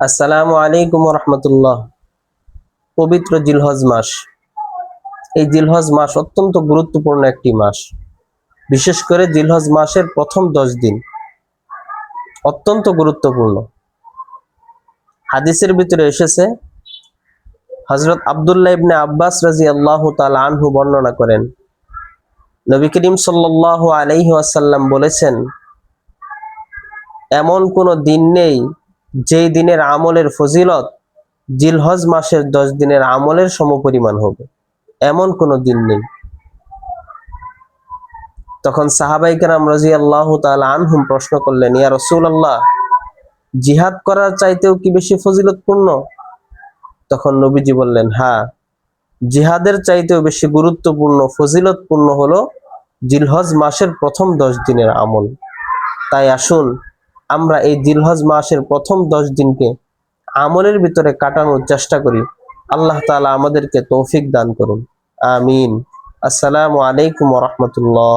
আসসালামু আলাইকুম রহমতুল্লাহ। পবিত্র জিলহজ মাস। এই জিলহজ মাস অত্যন্ত গুরুত্বপূর্ণ একটি মাস। বিশেষ করে জিলহজ মাসের প্রথম 10 দিন অত্যন্ত গুরুত্বপূর্ণ। হাদিসের ভিতরে এসেছে, হযরত আব্দুল্লাহ ইবনে আব্বাস রাদিয়াল্লাহু তাআলা আনহু বর্ণনা করেন, নবী করিম সাল্লাল্লাহু আলাইহি ওয়াসাল্লাম বলেছেন, এমন কোনো দিন নেই যেই দিনের আমলের ফজিলত জিলহজ মাসের 10 দিনের আমলের সমপরিমাণ হবে। এমন কোনো দিন নেই। তখন সাহাবায়ে কেরাম রাদিয়াল্লাহু তাআলা আনহুম প্রশ্ন করলেন, ইয়া রাসূলুল্লাহ, জিহাদ করার চাইতেও কি বেশি ফজিলতপূর্ণ? তখন নবীজি বললেন, হ্যাঁ, জিহাদের চাইতেও বেশি গুরুত্বপূর্ণ ফজিলতপূর্ণ হলো জিলহজ মাসের প্রথম 10 দিনের আমল। তাই আসুন আমরা এই জিলহজ মাসের প্রথম 10 দিনকে আমলের ভিতরে কাটানোর চেষ্টা করি। আল্লাহ তাআলা আমাদেরকে তৌফিক দান করুন। আমিন। আসসালামু আলাইকুম ওয়া রাহমাতুল্লাহ।